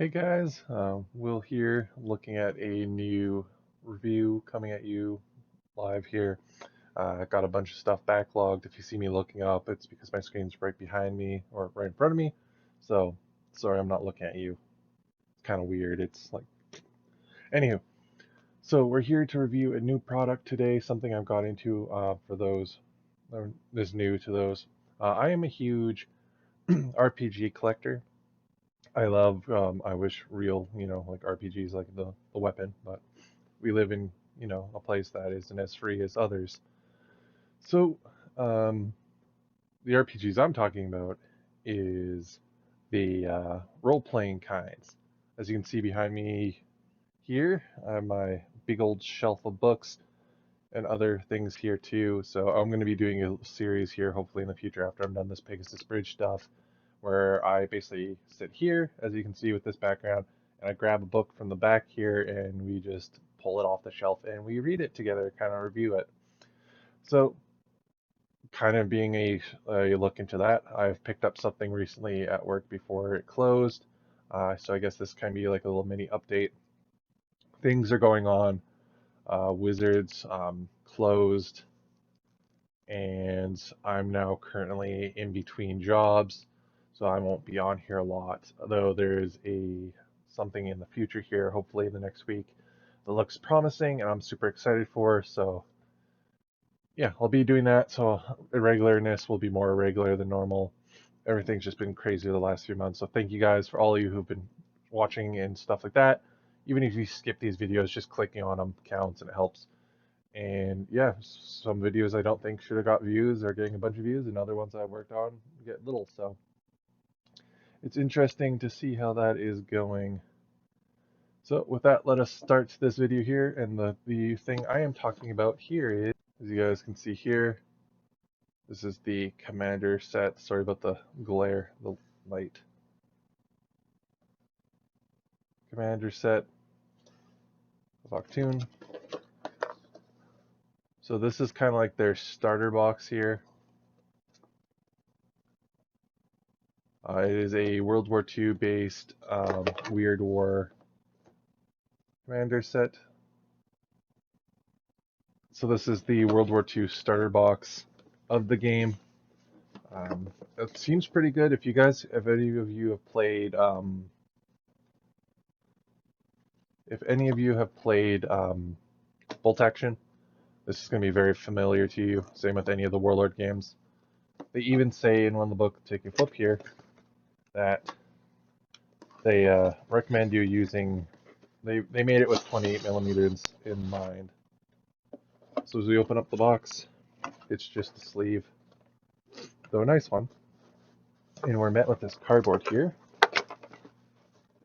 Hey guys, Will here looking at a new review coming at you live here. Got a bunch of stuff backlogged. If you see me looking up, it's because my screen's right behind me or right in front of me. So, sorry I'm not looking at you. It's kind of weird. It's like, anywho. So we're here to review a new product today, something I've got into for those that is new to those. I am a huge RPG collector. I love, I wish real, like RPGs like the weapon, but we live in, a place that isn't as free as others. So, um, the RPGs I'm talking about is the role-playing kinds. As you can see behind me here, I have my big old shelf of books and other things here too. So I'm going to be doing a series here, hopefully in the future after I'm done this Pegasus Bridge stuff, where I basically sit here, as you can see with this background, and I grab a book from the back here and we just pull it off the shelf and we read it together, kind of review it. So, kind of being a look into that, I've picked up something recently at work before it closed. So I guess this can be like a little mini update. Things are going on. Wizards closed, and I'm now currently in between jobs, so I won't be on here a lot. Though there's something in the future here, hopefully in the next week, that looks promising, and I'm super excited for. So yeah, I'll be doing that. So irregularness will be more irregular than normal. Everything's just been crazy the last few months. So thank you guys for all of you who've been watching and stuff like that. Even if you skip these videos, just clicking on them counts and it helps. And yeah, some videos I don't think should have got views are getting a bunch of views, and other ones I worked on get little. So it's interesting to see how that is going. So with that, let us start this video here. And the thing I am talking about here is, as you guys can see here, this is the Commander set. Sorry about the glare, the light. Commander set of Achtung. So this is kind of like their starter box here. It is a World War II based Weird War commander set. So this is the World War II starter box of the game. It seems pretty good. If any of you have played, Bolt Action, this is going to be very familiar to you. Same with any of the Warlord games. They even say in one of the books, take a flip here, that they recommend you using. They made it with 28 millimeters in mind. So as we open up the box, it's just a sleeve, though a nice one. And we're met with this cardboard here.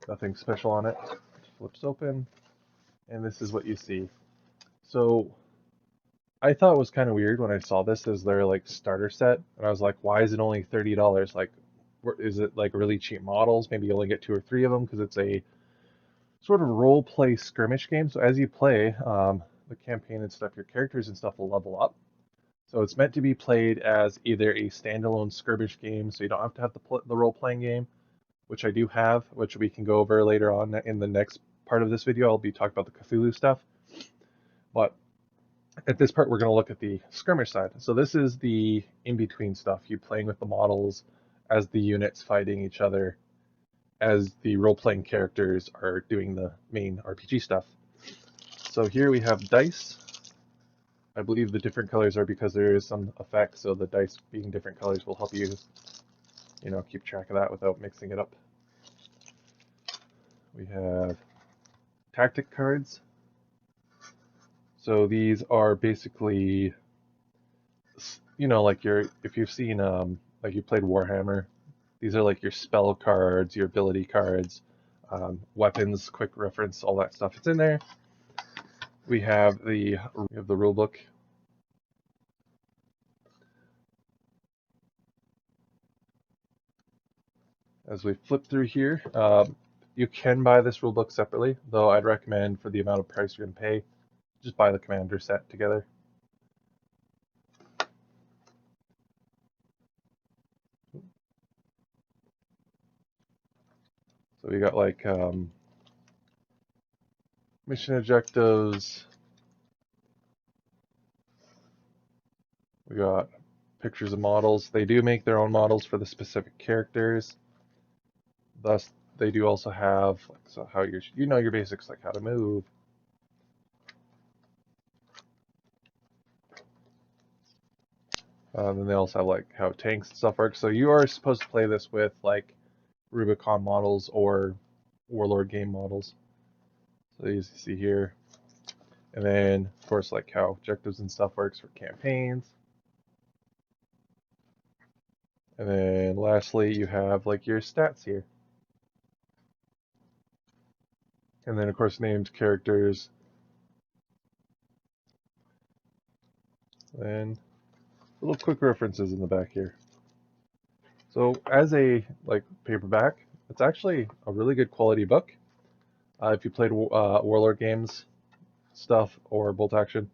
Nothing special on it. It flips open, and this is what you see. So I thought it was kind of weird when I saw this as their like starter set, and I was like, why is it only $30? Like, is it like really cheap models? Maybe you only get 2 or 3 of them because it's a sort of role play skirmish game. So as you play the campaign and stuff, your characters and stuff will level up. So it's meant to be played as either a standalone skirmish game, so you don't have to have the role-playing game, which I do have, which we can go over later on in the next part of this video. I'll be talking about the Cthulhu stuff. But at this part, we're going to look at the skirmish side. So this is the in-between stuff, you playing with the models as the units fighting each other, as the role-playing characters are doing the main RPG stuff. So here we have dice. I believe the different colors are because there is some effect, so the dice being different colors will help you, keep track of that without mixing it up. We have tactic cards. So these are basically, like if you've seen, like you played Warhammer, these are like your spell cards, your ability cards, weapons, quick reference, all that stuff. It's in there. We have the rule book. As we flip through here, you can buy this rule book separately, though I'd recommend for the amount of price you're going to pay, just buy the commander set together. So we got like mission objectives. We got pictures of models. They do make their own models for the specific characters. Thus, they do also have like, so how you know your basics, like how to move. Then they also have like how tanks and stuff work. So you are supposed to play this with like Rubicon models or Warlord game models. So you see here. And then, of course, like how objectives and stuff works for campaigns. And then lastly, you have like your stats here. And then, of course, named characters. And little quick references in the back here. So as a like paperback, it's actually a really good quality book. If you played Warlord games stuff or bolt action,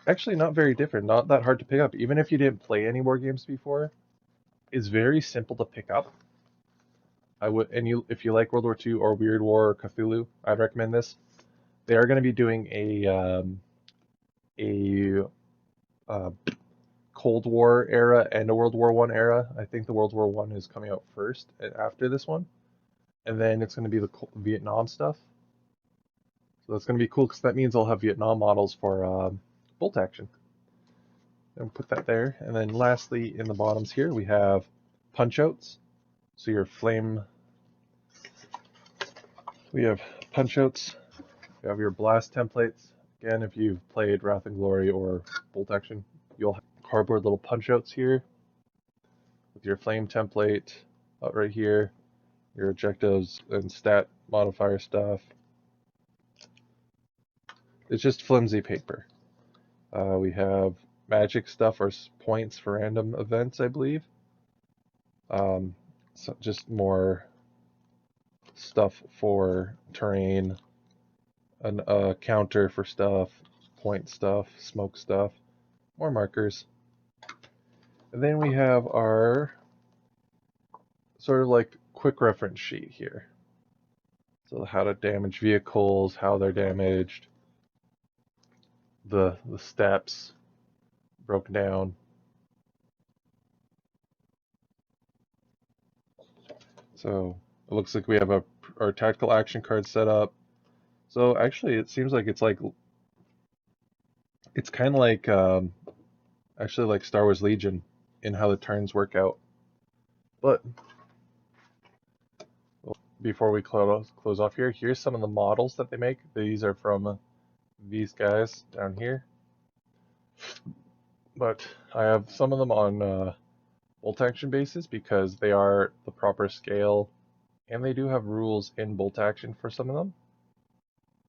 actually not very different, not that hard to pick up. Even if you didn't play any war games before, it's very simple to pick up. I would, and if you like World War II or Weird War or Cthulhu, I'd recommend this. They are going to be doing a Cold War era and a World War I era. I think the World War I is coming out first after this one, and then it's going to be the Vietnam stuff. So that's going to be cool because that means I'll have Vietnam models for bolt action. And put that there. And then lastly, in the bottoms here, we have punch outs. So your flame. We have punch outs. We have your blast templates. Again, if you've played Wrath and Glory or bolt action, you'll have cardboard little punch outs here with your flame template out right here, your objectives and stat modifier stuff. It's just flimsy paper. We have magic stuff or points for random events, I believe. So just more stuff for terrain, a counter for stuff, point stuff, smoke stuff, more markers. And then we have our sort of like quick reference sheet here. So how to damage vehicles, how they're damaged, the steps broken down. So it looks like we have our tactical action card set up. So actually, it seems like it's kind of like actually like Star Wars Legion in how the turns work out. But before we close off here, here's some of the models that they make. These are from these guys down here. But I have some of them on bolt action bases because they are the proper scale, and they do have rules in bolt action for some of them.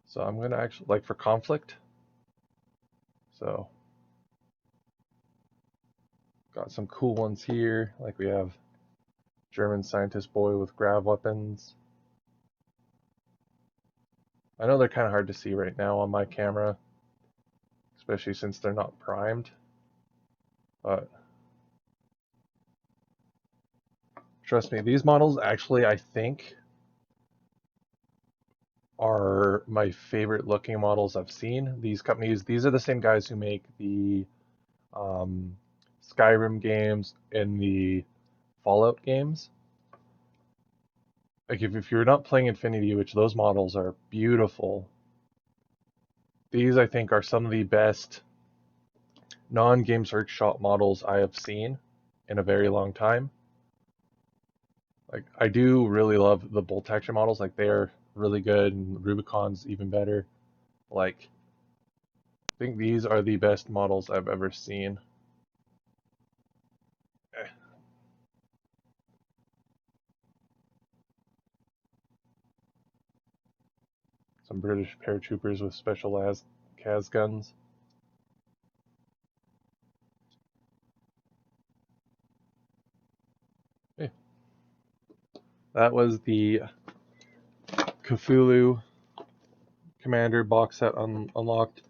So I'm going to actually, like for conflict, so got some cool ones here, like we have German scientist boy with grav weapons. I know they're kind of hard to see right now on my camera, especially since they're not primed, but trust me, these models actually, I think, are my favorite looking models I've seen. These companies, these are the same guys who make the Skyrim games and the Fallout games. Like if you're not playing Infinity, which those models are beautiful, these I think are some of the best non-Games Workshop models I have seen in a very long time. Like I do really love the bolt action models, like they're really good, and Rubicon's even better. Like I think these are the best models I've ever seen. Some British paratroopers with special CAS guns. Hey. That was the Cthulhu Commander box set unlocked.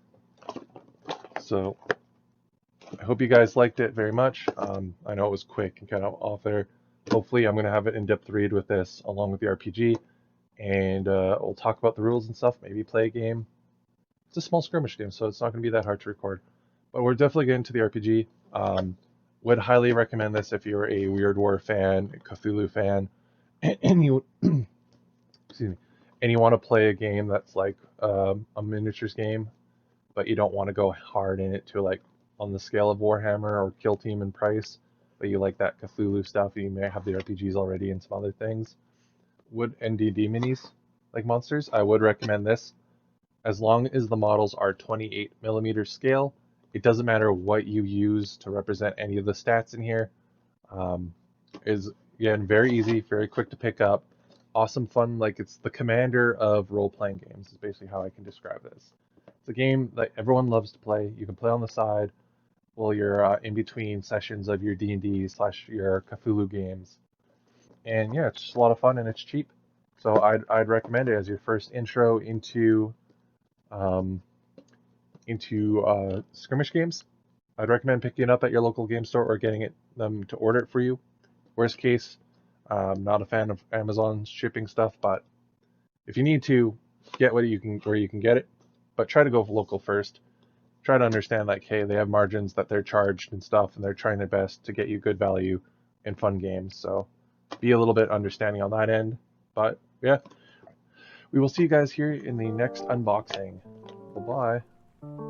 So I hope you guys liked it very much. I know it was quick and kind of off there, hopefully I'm going to have an in-depth read with this along with the RPG, and we'll talk about the rules and stuff, maybe play a game. It's a small skirmish game, so it's not going to be that hard to record. But we're definitely getting to the RPG. Would highly recommend this if you're a Weird War fan, a Cthulhu fan, and you excuse me, and you want to play a game that's like a miniatures game, but you don't want to go hard in it to like on the scale of Warhammer or Kill Team and Price, but you like that Cthulhu stuff. You may have the RPGs already and some other things. Would NDD minis like monsters? I would recommend this. As long as the models are 28mm scale, it doesn't matter what you use to represent any of the stats in here. Is again very easy, very quick to pick up, awesome fun. Like it's the commander of role-playing games is basically how I can describe this. It's a game that everyone loves to play. You can play on the side while you're in between sessions of your D&D / your Cthulhu games. And yeah, it's just a lot of fun and it's cheap. So I'd recommend it as your first intro um, into skirmish games. I'd recommend picking it up at your local game store or getting them to order it for you. Worst case, not a fan of Amazon shipping stuff, but if you need to, get where you can get it. But try to go local first. Try to understand like, hey, they have margins that they're charged and stuff, and they're trying their best to get you good value and fun games. So be a little bit understanding on that end. But yeah, we will see you guys here in the next unboxing. Bye-bye.